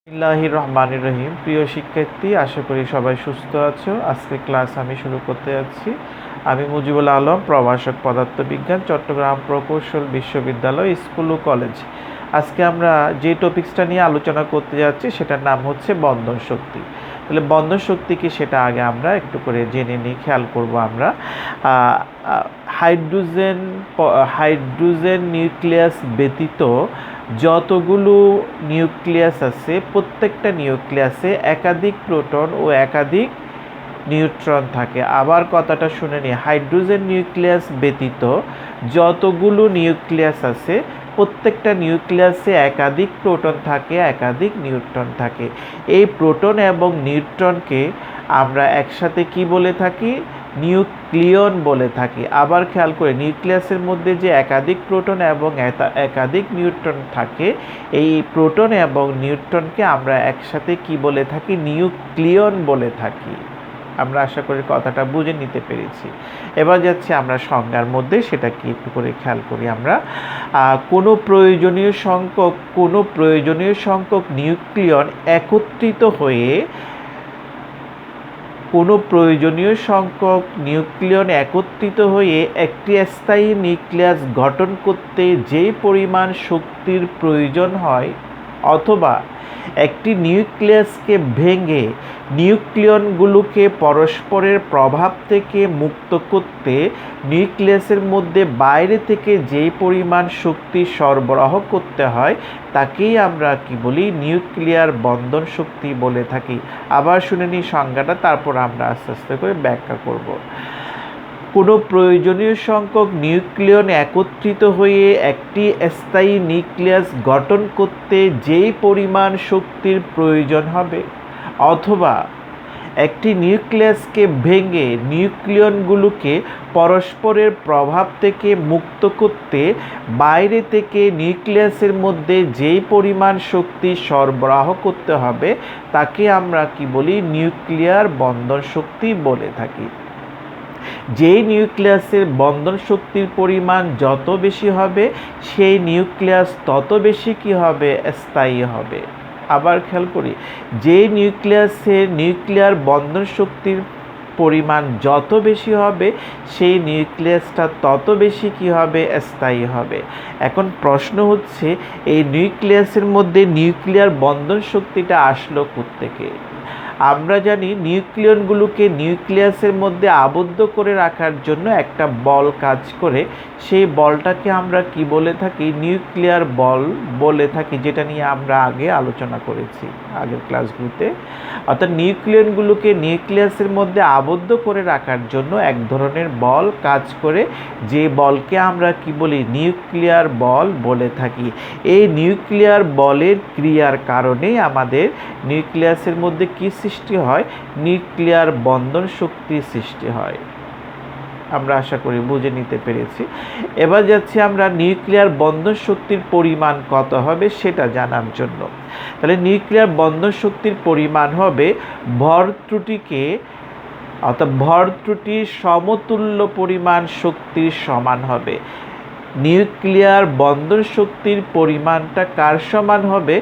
বিসমিল্লাহির রহমানির রহিম। প্রিয় শিক্ষার্থী, আশা করি সবাই সুস্থ আছো। আজকে ক্লাস আমি শুরু করতে যাচ্ছি। আমি মুজিবুল আলম, প্রভাষক পদার্থবিজ্ঞান, চট্টগ্রাম প্রকৌশল বিশ্ববিদ্যালয় স্কুল ও কলেজ। আজকে আমরা যে টপিক্সটা নিয়ে আলোচনা করতে যাচ্ছি সেটার নাম হচ্ছে বন্ধন শক্তি। তাহলে বন্ধন শক্তি কি সেটা আগে আমরা একটু করে জেনে নিই, খেয়াল করব আমরা। হাইড্রোজেন হাইড্রোজেন নিউক্লিয়াস ব্যতীত যতগুলো নিউক্লিয়াস আছে প্রত্যেকটা নিউক্লিয়াসে একাধিক প্রোটন ও একাধিক নিউট্রন থাকে। আবার কথাটা শুনে নিই, হাইড্রোজেন নিউক্লিয়াস ব্যতীত যতগুলো নিউক্লিয়াস আছে প্রত্যেকটা নিউক্লিয়াসে একাধিক প্রোটন থাকে, একাধিক নিউট্রন থাকে। এই প্রোটন এবং নিউট্রনকে আমরা একসাথে কি বলে থাকি? নিউক্লিয়ন বলে থাকি। আবার খেয়াল করে, নিউক্লিয়াসের মধ্যে যে একাধিক প্রোটন এবং একাধিক নিউট্রন থাকে, এই প্রোটন এবং নিউট্রনকে আমরা একসাথে কি বলে থাকি? নিউক্লিয়ন বলে থাকি। আমরা আশা করি কথাটা বুঝে নিতে পেরেছি। এবার যাচ্ছি আমরা সংজ্ঞার মধ্যে, সেটা কি একটু করে খেয়াল করি আমরা। কোনো প্রয়োজনীয় সংখ্যক নিউক্লিয়ন একত্রিত হয়ে একটি স্থায়ী নিউক্লিয়াস গঠন করতে যে পরিমাণ শক্তির প্রয়োজন হয়, অথবা একটি নিউক্লিয়াসকে ভেঙে নিউক্লিয়নগুলোকে পরস্পরের প্রভাব থেকে মুক্ত করতে নিউক্লিয়াসের মধ্যে বাইরে থেকে যেই পরিমাণ শক্তি সরবরাহ করতে হয় তাকেই আমরা কি বলি? নিউক্লিয়ার বন্ধন শক্তি বলে থাকি। আবার শুনে নিই সংজ্ঞাটা, তারপর আমরা আস্তে আস্তে করে ব্যাখ্যা করব। কোনো প্রয়োজনীয় সংখ্যক নিউক্লিয়ন একত্রিত হয়ে একটি স্থায়ী নিউক্লিয়াস গঠন করতে যেই পরিমাণ শক্তির প্রয়োজন হবে, অথবা একটি নিউক্লিয়াসকে ভেঙে নিউক্লিয়নগুলোকে পরস্পরের প্রভাব থেকে মুক্ত করতে বাইরে থেকে নিউক্লিয়াসের মধ্যে যেই পরিমাণ শক্তি সরবরাহ করতে হবে তাকে আমরা কি বলি? নিউক্লিয়ার বন্ধন শক্তি বলে থাকি। যেই নিউক্লিয়াসের বন্ধন শক্তির পরিমাণ যত বেশি হবে সেই নিউক্লিয়াস তত বেশি কি হবে? স্থায়ী হবে। আবার খেয়াল করি, যে নিউক্লিয়ার বন্ধন শক্তির পরিমাণ যত বেশি হবে সেই নিউক্লিয়াসটা তত বেশি কি হবে? স্থায়ী হবে। এখন প্রশ্ন হচ্ছে, এই নিউক্লিয়াসের মধ্যে নিউক্লিয়ার বন্ধন শক্তিটা আসলো কোত্থেকে? আমরা জানি নিউক্লিয়নগুলোকে নিউক্লিয়াসের মধ্যে আবদ্ধ করে রাখার জন্য একটা বল কাজ করে। সেই বলটাকে আমরা কি বলে থাকি? নিউক্লিয়ার বল বলে থাকি, যেটা নিয়ে আমরা আগে আলোচনা করেছি আগের ক্লাসগুলোতে। অর্থাৎ নিউক্লিয়নগুলোকে নিউক্লিয়াসের মধ্যে আবদ্ধ করে রাখার জন্য এক ধরনের বল কাজ করে, যে বলকে আমরা কি বলি? নিউক্লিয়ার বল বলে থাকি। এই নিউক্লিয়ার বলের ক্রিয়ার কারণেই আমাদের নিউক্লিয়াসের মধ্যে কি সৃষ্টি হয়? নিউক্লিয়ার বন্ধন শক্তি সৃষ্টি হয়। আমরা আশা করি বুঝে নিতে পেরেছি। এবার যাচ্ছি আমরা নিউক্লিয়ার বন্ধন শক্তির পরিমাণ কত হবে সেটা জানার জন্য। তাহলে নিউক্লিয়ার বন্ধন শক্তির পরিমাণ হবে ভর ত্রুটির সমতুল্য পরিমাণ শক্তির সমান হবে। নিউক্লিয়ার বন্ধন শক্তির পরিমাণটা কার সমান হবে?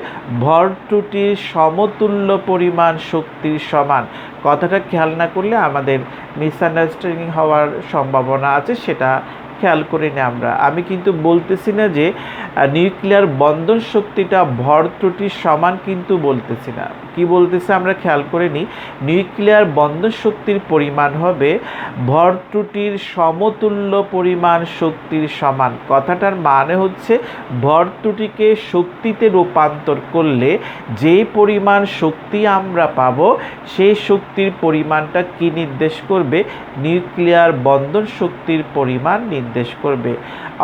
ভর ত্রুটির সমতুল্য পরিমাণ শক্তির সমান। কথাটা খেয়াল না করলে আমাদের মিসআন্ডারস্ট্যান্ডিং হওয়ার সম্ভাবনা আছে, সেটা খেয়াল করে নিই আমরা। আমি কিন্তু বলতেছি না যে নিউক্লিয়ার বন্ধন শক্তিটা ভর ত্রুটির সমান, কিন্তু বলতেছি না। কি বলতেছে আমরা খেয়াল করে নিই, নিউক্লিয়ার বন্ধন শক্তির পরিমাণ হবে ভর ত্রুটির সমতুল্য পরিমাণ শক্তির সমান। কথাটার মানে হচ্ছে, ভর ত্রুটিকে শক্তিতে রূপান্তর করলে যেই পরিমাণ শক্তি আমরা পাবো সেই শক্তির পরিমাণটা কি নির্দেশ করবে? নিউক্লিয়ার বন্ধন শক্তির পরিমাণ নির্দেশ করবে।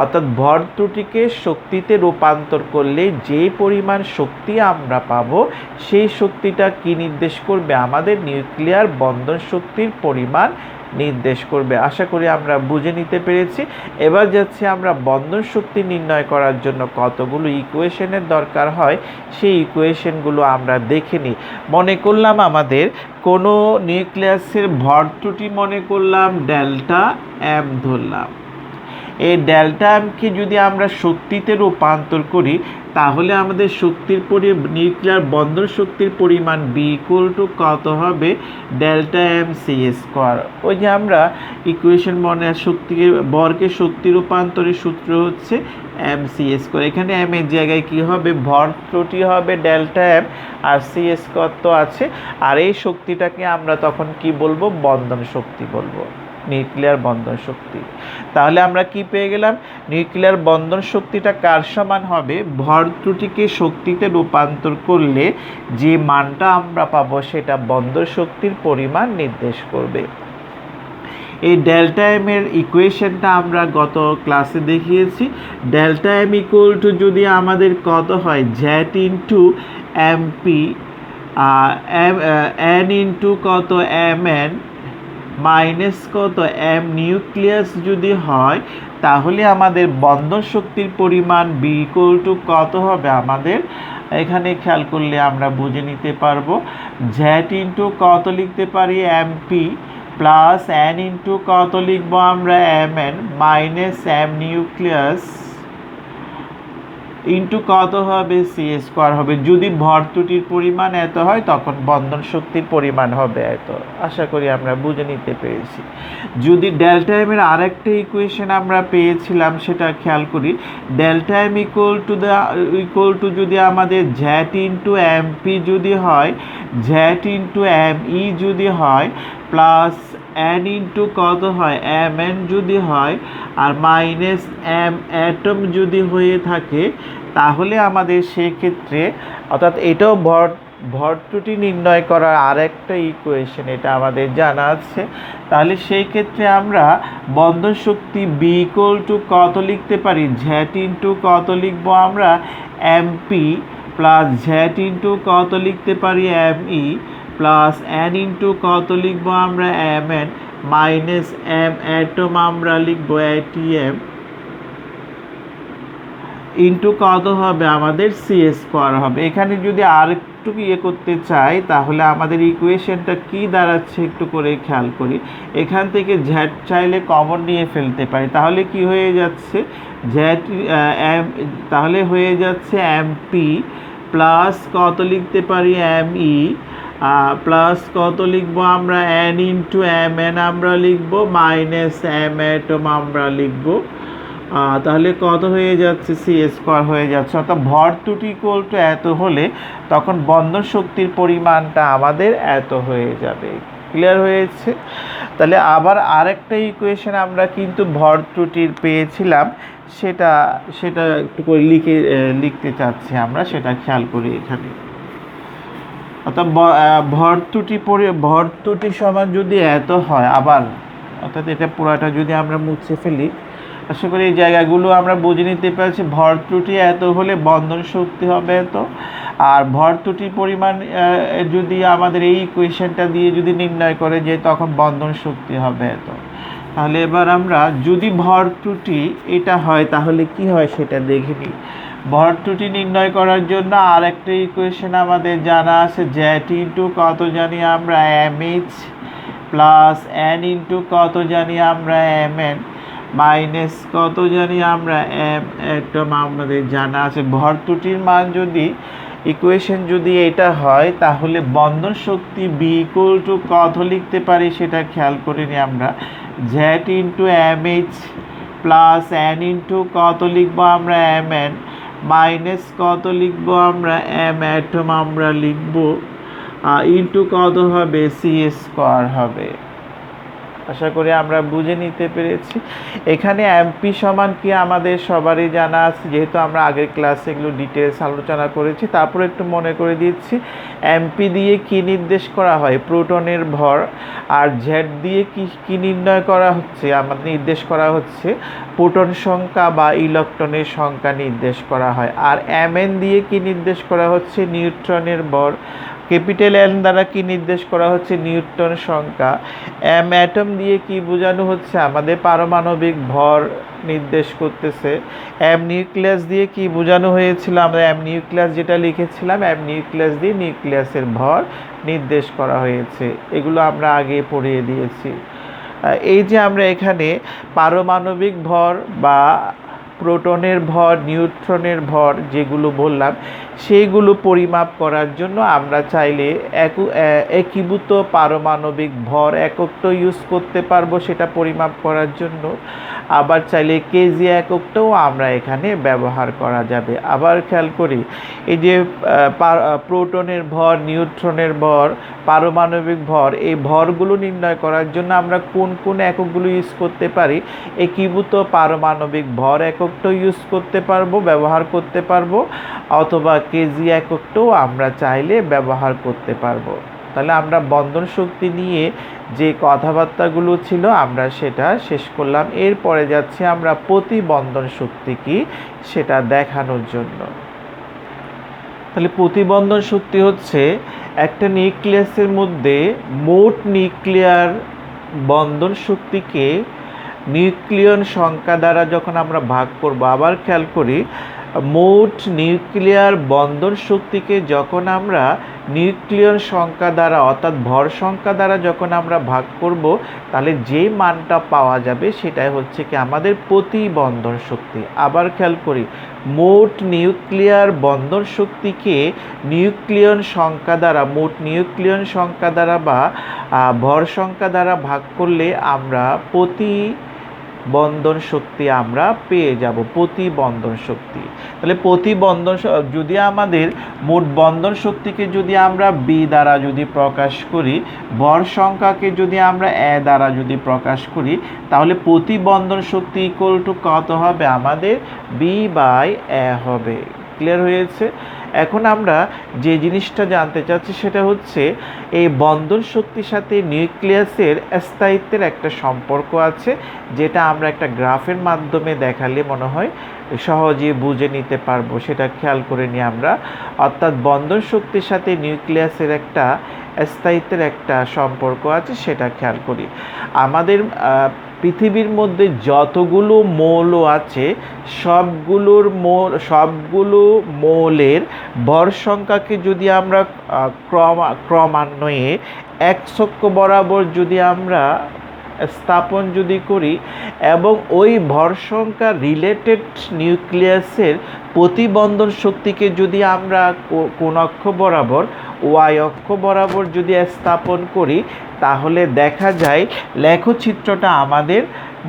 অর্থাৎ ভর ত্রুটিকে শক্তিতে রূপান্তর করলে যে পরিমাণ শক্তি আমরা পাবো সেই শক্তিটা কি নির্দেশ করবে? আমাদের নিউক্লিয়ার বন্ধন শক্তির পরিমাণ নির্দেশ করবে। আশা করি আমরা বুঝে নিতে পেরেছি। এবার যাচ্ছি আমরা বন্ধন শক্তি নির্ণয় করার জন্য কতগুলো ইকুয়েশনের দরকার হয় সেই ইকুয়েশনগুলো আমরা দেখে নিই। মনে করলাম আমাদের কোনো নিউক্লিয়াসের ভর ত্রুটি মনে করলাম ডেল্টা এম ধরলাম। এই ডেল্টা এমকে যদি আমরা শক্তিতে রূপান্তর করি তাহলে আমাদের শক্তির নিউক্লিয়ার বন্ধন শক্তির পরিমাণ বি ইকুয়াল টু কত হবে, ডেল্টা এম সি স্কোয়ার। ওই যে আমরা ইকুয়েশন মনে শক্তিকে ভরকে শক্তি রূপান্তরের সূত্র হচ্ছে এম সি স্কোয়ার। এখানে এম এর জায়গায় কি হবে, ভর ত্রুটি হবে ডেল্টা এম, আর সি স্কোয়ার তো আছে। আর এই শক্তিটাকে আমরা তখন কি বলবো, বন্ধন শক্তি বলবো, নিউক্লিয়ার বন্ধন শক্তি। তাহলে আমরা কি পেয়ে গেলাম, নিউক্লিয়ার বন্ধন শক্তিটা কার সমান হবে, ভর ত্রুটিকে শক্তিতে রূপান্তর করলে যে মানটা আমরা পাবো সেটা বন্ধন শক্তির পরিমাণ নির্দেশ করবে। এই ডেল্টা এম এর ইকুয়েশনটা আমরা গত ক্লাসে দেখিয়েছি। ডেল্টা এম ইকুয়াল টু যদি আমাদের কত হয়, Z into MP N into কত এম এন মাইনাস কত এম নিউক্লিয়াস যদি হয়, তাহলে আমাদের বন্ধন শক্তির পরিমাণ বি ইকুয়াল টু কত হবে, আমাদের এখানে খেয়াল করলে আমরা বুঝে নিতে পারবো। জেড ইন্টু কত লিখতে পারি, এমপি প্লাস এন ইন্টু কত লিখবো আমরা, M N minus M nucleus into কত হবে, সি স্কোয়ার হবে। যদি ভর ত্রুটির পরিমাণ এত হয় তখন বন্ধন শক্তির পরিমাণ হবে এত। আশা করি আমরা বুঝে নিতে পেরেছি। যদি ডেল্টা এম এর আরেকটা ইকুয়েশন আমরা পেয়েছিলাম সেটা খেয়াল করি, ডেল্টা এম ইকুয়াল টু যদি আমাদের জেড ইন্টু এমপি যদি হয়, জেড ইন্টু এম ই যদি হয়, প্লাস এন ইন্টু কত হয়, এম এন যদি হয়, আর মাইনাস এম অ্যাটম যদি হয়ে থাকে, তাহলে আমাদের সেক্ষেত্রে অর্থাৎ এটাও ভর ত্রুটি নির্ণয় করার আরেকটা ইকুয়েশন, এটা আমাদের জানা আছে। তাহলে সেই ক্ষেত্রে আমরা বন্ধন শক্তি বি ইকুয়াল টু কত লিখতে পারি, জেড ইন্টু কত লিখবো আমরা, এমপি প্লাস জেড ইন্টু কত লিখতে পারি, M E plus N into কত লিখবো আমরা, M N minus M atom আমরা লিখবো এটিএম ইন্টু কত হবে আমাদের সি স্কোয়ার হবে। এখানে যদি আর একটু করতে চাই তাহলে আমাদের ইকুয়েশনটা কি দাঁড়াচ্ছে একটু করে খেয়াল করি। এখান থেকে জেড চাইলে কমন নিয়ে ফেলতে পারি, তাহলে কি হয়ে যাচ্ছে, জেড এম, তাহলে হয়ে যাচ্ছে এমপি প্লাস কত লিখতে পারি, এম ই প্লাস কত লিখবো আমরা, এন ইন্টু এম এন আমরা লিখবো মাইনাস এম অ্যাটম আমরা লিখবো। তাহলে কত হয়ে যাচ্ছে, সি স্কোয়ার হয়ে যাচ্ছে। অর্থাৎ ভর ত্রুটি ইকুয়াল টু এত হলে তখন বন্ধন শক্তির পরিমাণটা আমাদের এত হয়ে যাবে। ক্লিয়ার হয়েছে? তাহলে আবার আরেকটা ইকুয়েশন আমরা কিন্তু ভর ত্রুটির পেয়েছিলাম, সেটা একটু করে লিখতে চাচ্ছি আমরা, সেটা খেয়াল করি এখানে। অর্থাৎ ভর ত্রুটি সমান যদি এত হয়, আবার অর্থাৎ এটা পুরাটা যদি আমরা মুছে ফেলি, আশা করি এই জায়গাগুলো আমরা বুঝে নিতে পারছি। ভর ত্রুটি এত হলে বন্ধন শক্তি হবে এত, আর ভর ত্রুটির পরিমাণ যদি আমাদের এই ইকুয়েশনটা দিয়ে যদি নির্ণয় করে যে তখন বন্ধন শক্তি হবে এত। তাহলে এবার আমরা যদি ভর ত্রুটি এটা হয় তাহলে কি হয় সেটা দেখে নিই। ভর ত্রুটি নির্ণয় করার জন্য আর একটা ইকুয়েশন আমাদের জানা আছে, জেড ইন্টু কত জানি আমরা, M H plus N into কত জানি আমরা, এম এন মাইনাস কত জানি আমরা, এম অ্যাটম আমাদের জানা আছে। ভর ত্রুটির মান যদি ইকুয়েশন যদি এটা হয় তাহলে বন্ধন শক্তি বি ইকুয়াল টু কত লিখতে পারি সেটা খেয়াল করে নিই আমরা, Z into M H plus N into কত লিখবো আমরা, এম এন মাইনাস কত লিখবো আমরা, এম অ্যাটম আমরা লিখবো ইন্টু কত হবে, সি স্কোয়ার হবে। আশা করি আমরা বুঝে নিতে পেরেছি। এখানে এমপি সমান কি আমাদের সবারই জানা আছে, যেহেতু আমরা আগের ক্লাসে এগুলো ডিটেলস আলোচনা করেছি। তারপরে একটু মনে করে দিচ্ছি, এমপি দিয়ে কি নির্দেশ করা হয়, প্রোটনের ভর। আর জেড দিয়ে কি নির্ণয় করা হচ্ছে, আমাদের নির্দেশ করা হচ্ছে প্রোটন সংখ্যা বা ইলেকট্রনের সংখ্যা নির্দেশ করা হয়। আর এমএন দিয়ে কি নির্দেশ করা হচ্ছে, নিউট্রনের ভর। ক্যাপিটাল এন দ্বারা কি নির্দেশ করা হচ্ছে, নিউটন সংখ্যা। এম অ্যাটম দিয়ে কি বোঝানো হচ্ছে, আমাদের পারমাণবিক ভর নির্দেশ করতেছে। এম নিউক্লিয়াস দিয়ে কি বোঝানো হয়েছিল, আমরা এম নিউক্লিয়াস যেটা লিখেছিলাম, এম নিউক্লিয়াস দিয়ে নিউক্লিয়াসের ভর নির্দেশ করা হয়েছে। এগুলো আমরা আগে পড়িয়ে দিয়েছি। এই যে আমরা এখানে পারমাণবিক ভর বা প্রোটনের ভর, নিউট্রনের ভর যেগুলো বললাম, সেইগুলো পরিমাপ করার জন্য আমরা চাইলে একীভূত পারমাণবিক ভর এককটাও ইউজ করতে পারবো সেটা পরিমাপ করার জন্য। আবার চাইলে কেজি এককটাও আমরা এখানে ব্যবহার করা যাবে। আবার খেয়াল করি, এই যে প্রোটনের ভর, নিউট্রনের ভর, পারমাণবিক ভর, এই ভরগুলো নির্ণয় করার জন্য আমরা কোন কোন এককগুলো ইউজ করতে পারি? একীভূত পারমাণবিক ভর এককটাও ইউজ করতে পারবো, ব্যবহার করতে পারবো, অথবা কেজি এককটাও আমরা চাইলে ব্যবহার করতে পারবো। তাহলে আমরা বন্ধন শক্তি নিয়ে যে কথাবার্তাগুলো ছিল আমরা সেটা শেষ করলাম। এরপরে যাচ্ছি আমরা প্রতিবন্ধন শক্তি কি সেটা দেখানোর জন্য। তাহলে প্রতিবন্ধন শক্তি হচ্ছে একটা নিউক্লিয়াসের মধ্যে মোট নিউক্লিয়ার বন্ধন শক্তিকে নিউক্লিয়ন সংখ্যা দ্বারা যখন আমরা ভাগ করব, আবার খেয়াল করি, মোট নিউক্লিয়ার বন্ধন শক্তিকে যখন আমরা নিউক্লিয়ন সংখ্যা দ্বারা অর্থাৎ ভর সংখ্যা দ্বারা যখন আমরা ভাগ করব, তাহলে যে মানটা পাওয়া যাবে সেটাই হচ্ছে কি আমাদের প্রতিবন্ধন শক্তি। আবার খেয়াল করি, মোট নিউক্লিয়ার বন্ধন শক্তিকে নিউক্লিয়ন সংখ্যা দ্বারা, মোট নিউক্লিয়ন সংখ্যা দ্বারা বা ভর সংখ্যা দ্বারা ভাগ করলে আমরা প্রতিবন্ধন শক্তি আমরা পেয়ে যাব, প্রতিবন্ধন শক্তি। তাহলে প্রতিবন্ধন যদি আমাদের মোট বন্ধন শক্তিকে যদি আমরা বি দ্বারা যদি প্রকাশ করি, ভর সংখ্যাকে যদি আমরা এ দ্বারা যদি প্রকাশ করি, তাহলে প্রতিবন্ধন শক্তি ইকুয়াল টু কত হবে? আমাদের বি বাই এ হবে। ক্লিয়ার হয়েছে? এখন আমরা যে জিনিসটা জানতে চাচ্ছি সেটা হচ্ছে এই বন্ধন শক্তির সাথে নিউক্লিয়াসের স্থায়িত্বের একটা সম্পর্ক আছে, যেটা আমরা একটা গ্রাফের মাধ্যমে দেখালে মনে হয় সহজে বুঝে নিতে পারবো। সেটা খেয়াল করে নিই আমরা। অর্থাৎ বন্ধন শক্তির সাথে নিউক্লিয়াসের একটা স্থায়িত্বের একটা সম্পর্ক আছে, সেটা খেয়াল করি। আমাদের পৃথিবীর মধ্যে যতগুলো মৌল আছে সবগুলো মৌলের ভর সংখ্যাকে যদি আমরা ক্রমান্বয়ে এক অক্ষ বরাবর যদি আমরা স্থাপন যদি করি এবং ওই ভর সংখ্যা রিলেটেড নিউক্লিয়াসের প্রতিবন্ধন শক্তিকে যদি আমরা কোন অক্ষ বরাবর, ওয়াই অক্ষ বরাবর যদি স্থাপন করি, তাহলে দেখা যায় লেখচিত্রটা আমাদের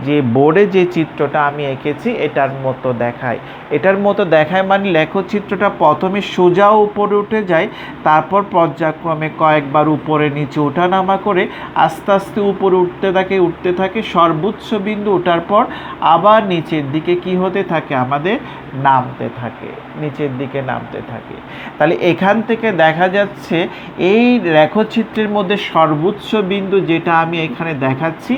যে বোর্ডে যে চিত্রটা আমি এঁকেছি এটার মতো দেখায়। এটার মতো দেখায় মানে লেখচিত্রটা প্রথমে সোজা উপরে উঠে যায়, তারপর পর্যায়ক্রমে কয়েকবার উপরে নিচে ওঠানামা করে আস্তে আস্তে উপরে উঠতে থাকে, সর্বোচ্চ বিন্দু ওঠার পর আবার নিচের দিকে কি হতে থাকে? আমাদের নামতে থাকে, নিচের দিকে নামতে থাকে। তাহলে এখান থেকে দেখা যাচ্ছে এই লেখচিত্রের মধ্যে সর্বোচ্চ বিন্দু যেটা আমি এখানে দেখাচ্ছি,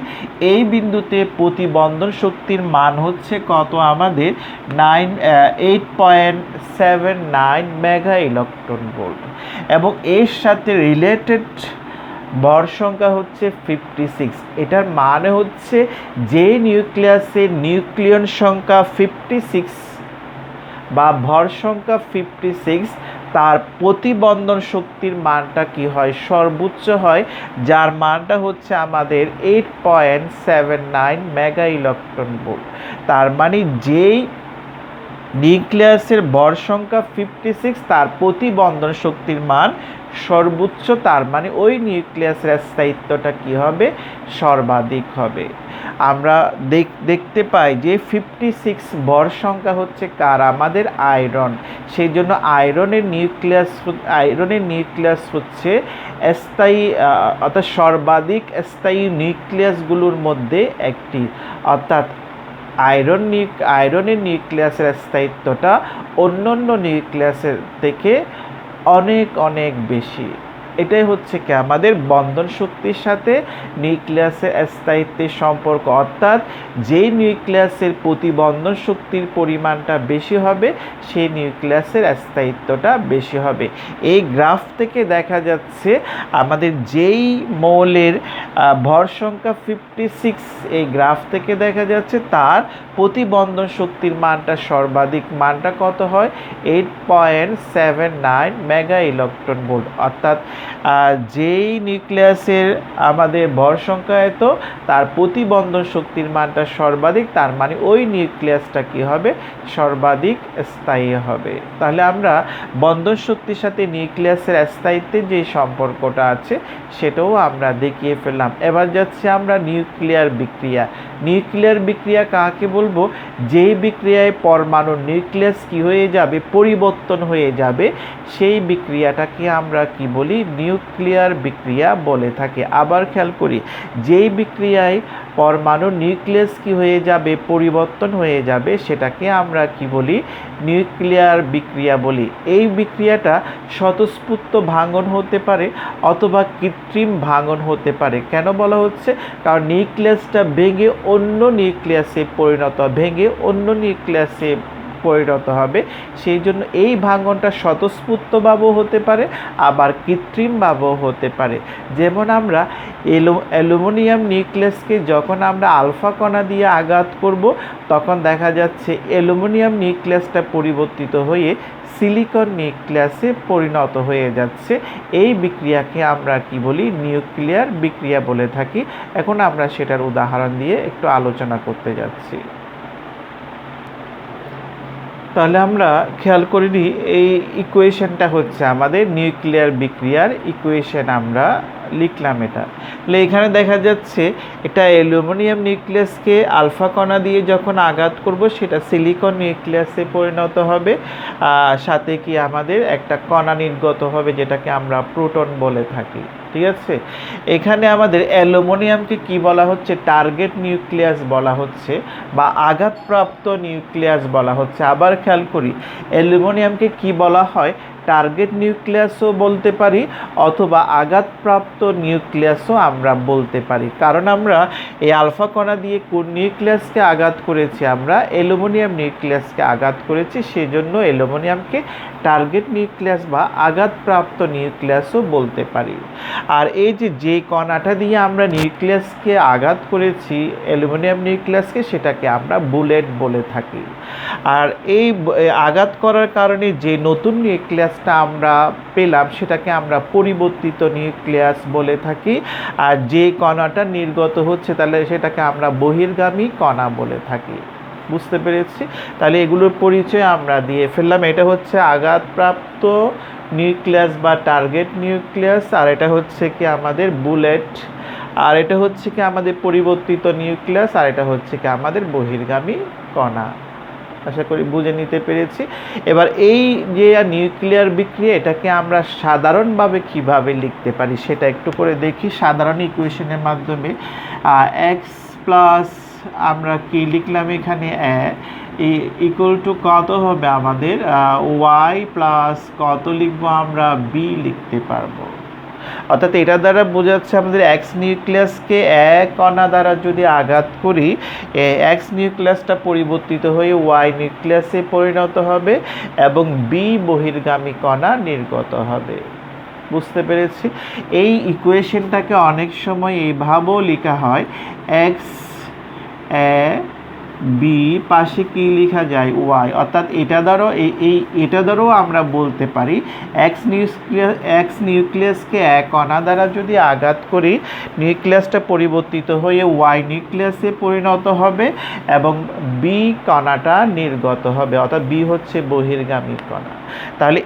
এই বিন্দুতে প্রতিবন্ধন শক্তির মান হচ্ছে কত? আমাদের 8.79 মেগা ইলেকট্রন ভোল্ট, এবং এর সাথে রিলেটেড ভর সংখ্যা হচ্ছে 56। এটার মানে হচ্ছে যে নিউক্লিয়াসের নিউক্লিয়ন সংখ্যা 56 বা ভর সংখ্যা 56, তার প্রতিবন্ধন শক্তির মানটা কি হয়? সর্বোচ্চ হয়, যার মানটা হচ্ছে আমাদের 8.79 মেগা ইলেকট্রন ভোল্ট। তার মানে যেই নিউক্লিয়াসের ভর সংখ্যা 56 তার প্রতিবন্ধন শক্তির মান সর্বোচ্চ, তার মানে ওই নিউক্লিয়াসের স্থায়িত্বটা কি হবে? সর্বাধিক হবে। আমরা দেখতে পাই যে 56 ভর সংখ্যা হচ্ছে কার? আমাদের আয়রন। সেই জন্য আয়রনের নিউক্লিয়াস হচ্ছে স্থায়ী অর্থাৎ সর্বাধিক স্থায়ী নিউক্লিয়াসগুলোর মধ্যে একটি। অর্থাৎ আয়রনের নিউক্লিয়াসের স্থায়িত্বটা অন্যান্য নিউক্লিয়াসের থেকে অনেক অনেক বেশি। এটাই হচ্ছে কি আমাদের বন্ধন শক্তির সাথে নিউক্লিয়াসের স্থায়িত্বের সম্পর্ক। অর্থাৎ যেই নিউক্লিয়াসের প্রতিবন্ধন শক্তির পরিমাণটা বেশি হবে সেই নিউক্লিয়াসের স্থায়িত্বটা বেশি হবে। এই গ্রাফ থেকে দেখা যাচ্ছে আমাদের যেই মৌলের ভর সংখ্যা 56, এই গ্রাফ থেকে দেখা যাচ্ছে তার প্রতিবন্ধন শক্তির মানটা সর্বাধিক। মানটা কত হয়? 8.79 মেগা ইলেকট্রন ভোল্ট। অর্থাৎ যেই নিউক্লিয়াসের আমাদের ভর সংখ্যা এত, তার প্রতিবন্ধন শক্তির মানটা সর্বাধিক, তার মানে ওই নিউক্লিয়াসটা কি হবে, সর্বাধিক স্থায়ী হবে। তাহলে আমরা বন্ধন শক্তির সাথে নিউক্লিয়াসের স্থায়িত্বের যে সম্পর্কটা আছে সেটাও আমরা দেখিয়ে ফেললাম। এবার যাচ্ছে আমরা নিউক্লিয়ার বিক্রিয়া। নিউক্লিয়ার বিক্রিয়া কাকে বলবো, যেই বিক্রিয়ায় পরমাণুর নিউক্লিয়াস কি হয়ে যাবে, পরিবর্তন হয়ে যাবে, সেই বিক্রিয়াটাকে আমরা কি বলি, নিউক্লিয়ার বিক্রিয়া বলে থাকি। আবার খেয়াল করি, যেই বিক্রিয়ায় পরমাণুর নিউক্লিয়াস কি হয়ে যাবে, পরিবর্তন হয়ে যাবে, সেটাকে আমরা কি বলি, নিউক্লিয়ার বিক্রিয়া বলি। এই বিক্রিয়াটা স্বতঃস্ফূর্ত ভাঙন হতে পারে অথবা কৃত্রিম ভাঙন হতে পারে। কেন বলা হচ্ছে, কারণ নিউক্লিয়াসটা ভেঙে অন্য নিউক্লিয়াসে পরিণত হবে, সেই জন্য এই ভাঙনটা স্বতঃস্ফূর্তভাবেও হতে পারে, আবার কৃত্রিমভাবেও হতে পারে। যেমন আমরা অ্যালুমিনিয়াম নিউক্লিয়াসকে যখন আমরা আলফা কণা দিয়ে আঘাত করব, তখন দেখা যাচ্ছে অ্যালুমিনিয়াম নিউক্লিয়াসটা পরিবর্তিত হয়ে সিলিকন নিউক্লিয়াসে পরিণত হয়ে যাচ্ছে। এই বিক্রিয়াকে আমরা কি বলি, নিউক্লিয়ার বিক্রিয়া বলে থাকি। এখন আমরা সেটার উদাহরণ দিয়ে একটু আলোচনা করতে যাচ্ছি। তাহলে আমরা খেয়াল করিনি, এই ইকুয়েশনটা হচ্ছে আমাদের নিউক্লিয়ার বিক্রিয়ার ইকুয়েশন, আমরা লিখলাম এটা। তাহলে এখানে দেখা যাচ্ছে এটা অ্যালুমিনিয়াম নিউক্লিয়াসকে আলফা কণা দিয়ে যখন আঘাত করব, সেটা সিলিকন নিউক্লিয়াসে পরিণত হবে, সাথে কি আমাদের একটা কণা নির্গত হবে, যেটাকে আমরা প্রোটন বলে থাকি। ঠিক আছে, এখানে আমাদের অ্যালুমিনিয়ামকে কি বলা হচ্ছে, টার্গেট নিউক্লিয়াস বলা হচ্ছে বা আঘাতপ্রাপ্ত নিউক্লিয়াস বলা হচ্ছে। আবার খেয়াল করি, অ্যালুমিনিয়ামকে কি বলা হয়, টার্গেট নিউক্লিয়াসও বলতে পারি অথবা আঘাতপ্রাপ্ত নিউক্লিয়াসও আমরা বলতে পারি। কারণ আমরা এই আলফা কণা দিয়ে কোন নিউক্লিয়াসকে আঘাত করেছি, আমরা অ্যালুমিনিয়াম নিউক্লিয়াসকে আঘাত করেছি, সেজন্য অ্যালুমিনিয়ামকে টার্গেট নিউক্লিয়াস বা আঘাতপ্রাপ্ত নিউক্লিয়াসও বলতে পারি। আর এই যে কণাটা দিয়ে আমরা নিউক্লিয়াসকে আঘাত করেছি, অ্যালুমিনিয়াম নিউক্লিয়াসকে, সেটাকে আমরা বুলেট বলে থাকি। আর এই আঘাত করার কারণে যে নতুন নিউক্লিয়াসটা আমরা পেলাম, সেটাকে আমরা পরিবর্তিত নিউক্লিয়াস বলে থাকি। আর যে কণাটা নির্গত হচ্ছে, তাহলে সেটাকে আমরা বহির্গামী কণা বলে থাকি। বুঝতে পেরেছি? তাহলে এগুলোর পরিচয় আমরা দিয়ে ফেললাম। এটা হচ্ছে আঘাতপ্রাপ্ত নিউক্লিয়াস বা টার্গেট নিউক্লিয়াস, আর এটা হচ্ছে কি আমাদের বুলেট, আর এটা হচ্ছে কি আমাদের পরিবর্তিত নিউক্লিয়াস, আর এটা হচ্ছে কি আমাদের বহির্গামী কণা। আশা করি বুঝে নিতে পেরেছি। এবার এই যে নিউক্লিয়ার বিক্রিয়া, এটাকে আমরা সাধারণভাবে কিভাবে লিখতে পারি সেটা একটু করে দেখি। সাধারণ ইকুয়েশনের মাধ্যমে এক্স প্লাস আমরা কি লিখলাম এখানে, ইকুয়াল টু কত হবে আমাদের, ওয়াই প্লাস কত লিখবো আমরা, বি লিখতে পারবো। অর্থাৎ এটা দ্বারা বোঝাচ্ছে আমাদের এক্স নিউক্লিয়াসকে এক কণা দ্বারা যদি আঘাত করি, এক্স নিউক্লিয়াসটা পরিবর্তিত হয়ে ওয়াই নিউক্লিয়াসে পরিণত হবে এবং বি বহির্গামী কণা নির্গত হবে। বুঝতে পেরেছি? এই ইকুয়েশনটাকে অনেক সময় এইভাবেও লেখা হয়, এক্স বি পাশে কি লেখা যায়, ওয়াই। অর্থাৎ এটা দ্বারাও আমরা বলতে পারি এক্স নিউক্লিয়াসকে এক কণা দ্বারা যদি আঘাত করি, নিউক্লিয়াসটা পরিবর্তিত হয়ে ওয়াই নিউক্লিয়াসে পরিণত হবে এবং বি কণাটা নির্গত হবে, অর্থাৎ বি হচ্ছে বহির্গামী কণা। তাহলে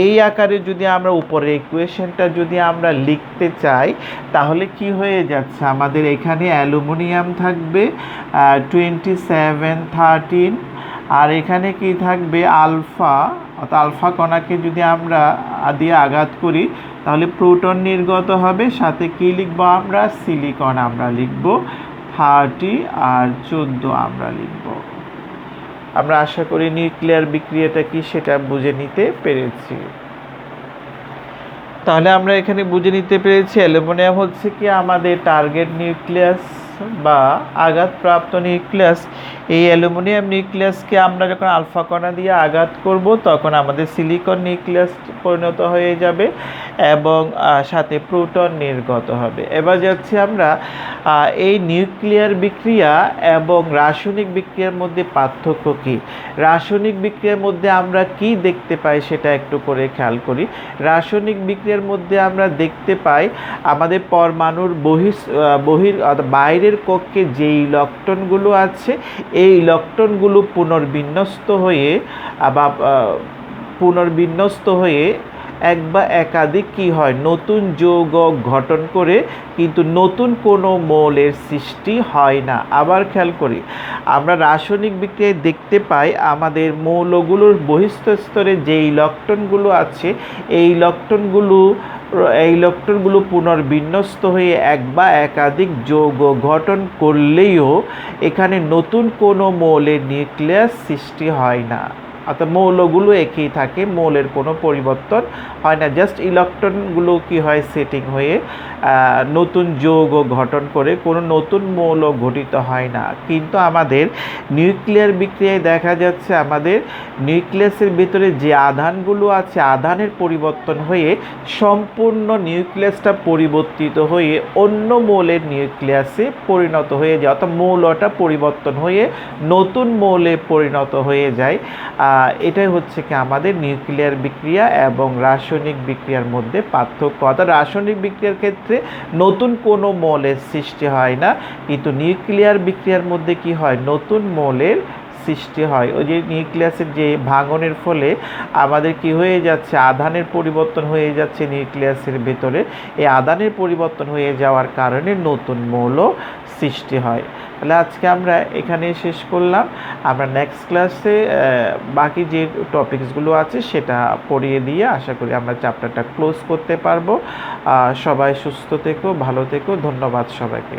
এই আকারে যদি আমরা উপরের ইকুয়েশনটা যদি আমরা লিখতে চাই, তাহলে কি হয়ে যাচ্ছে, আমাদের এখানে অ্যালুমিনিয়াম থাকবে 2713, আর এখানে কি থাকবে আলফা, অর্থাৎ আলফা কণাকে যদি আমরা দিয়ে আঘাত করি, তাহলে প্রোটন নির্গত হবে, সাথে কি লিখবো আমরা, সিলিকন আমরা লিখব 30 আর 14 আমরা লিখব। আমরা আশা করি নিউক্লিয়ার বিক্রিয়াটা কি সেটা বুঝে নিতে পেরেছি। তাহলে আমরা এখানে বুঝে নিতে পেরেছি অ্যালুমিনিয়াম হচ্ছে কি আমাদের টার্গেট নিউক্লিয়াস বা আঘাতপ্রাপ্ত নিউক্লিয়াস। এই অ্যালুমিনিয়াম নিউক্লিয়াসকে আমরা যখন আলফা কণা দিয়ে আঘাত করব তখন আমাদের সিলিকন নিউক্লিয়াস পরিণত হয়ে যাবে এবং সাথে প্রোটন নির্গত হবে। এবার যাচ্ছি আমরা এই নিউক্লিয়ার বিক্রিয়া এবং রাসায়নিক বিক্রিয়ার মধ্যে পার্থক্য কী। রাসায়নিক বিক্রিয়ার মধ্যে আমরা কি দেখতে পাই সেটা একটু করে খেয়াল করি। রাসায়নিক বিক্রিয়ার মধ্যে আমরা দেখতে পাই আমাদের পরমাণুর বাইরের কক্ষে যে ইলেকট্রনগুলো আছে এই ইলেকট্রনগুলো পুনর্বিন্যস্ত হয়ে এক বা একাধিক কি হয় নতুন যৌগ গঠন করে, কিন্তু নতুন কোনো মৌলের সৃষ্টি হয় না। আবার খেয়াল করি, আমরা রাসায়নিক বিক্রিয়ায় দেখতে পাই আমাদের মৌলগুলোর বহিঃস্থ স্তরে যে ইলেকট্রনগুলো আছে এই ইলেকট্রনগুলো পুনর্বিন্যস্ত হয়ে এক বা একাধিক যৌগ গঠন করলেও এখানে নতুন কোনো মৌলের নিউক্লিয়াস সৃষ্টি হয় না। অর্থাৎ মৌলগুলো একই থাকে, মৌলের কোনো পরিবর্তন হয় না, জাস্ট ইলেকট্রনগুলো কি হয় সেটিং হয়ে নতুন যৌগ গঠন করে, কোনো নতুন মৌল গঠিত হয় না। কিন্তু আমাদের নিউক্লিয়ার বিক্রিয়ায় দেখা যাচ্ছে আমাদের নিউক্লিয়াসের ভিতরে যে আধানগুলো আছে আধানের পরিবর্তন হয়ে সম্পূর্ণ নিউক্লিয়াসটা পরিবর্তিত হয়ে অন্য মৌলের নিউক্লিয়াসে পরিণত হয়ে যায়, অর্থাৎ মৌলটা পরিবর্তন হয়ে নতুন মৌলে পরিণত হয়ে যায়। এটাই হচ্ছে কি আমাদের নিউক্লিয়ার বিক্রিয়া এবং রাসায়নিক বিক্রিয়ার মধ্যে পার্থক্য। অর্থাৎ রাসায়নিক বিক্রিয়ার ক্ষেত্রে নতুন কোনো মৌলের সৃষ্টি হয় না, কিন্তু নিউক্লিয়ার বিক্রিয়ার মধ্যে কি হয় নতুন মৌলের সৃষ্টি হয়। ওই যে নিউক্লিয়াসের যে ভাঙনের ফলে আমাদের কি হয়ে যাচ্ছে আধানের পরিবর্তন হয়ে যাচ্ছে নিউক্লিয়াসের ভেতরে, এই আধানের পরিবর্তন হয়ে যাওয়ার কারণে নতুন মৌল সৃষ্টি হয়। তাহলে আজকে আমরা এখানে শেষ করলাম। আমরা নেক্সট ক্লাসে বাকি যে টপিকসগুলো আছে সেটা পড়িয়ে দিয়ে আশা করি আমরা চ্যাপ্টারটা ক্লোজ করতে পারবো। সবাই সুস্থ থেকো, ভালো থেকো, ধন্যবাদ সবাইকে।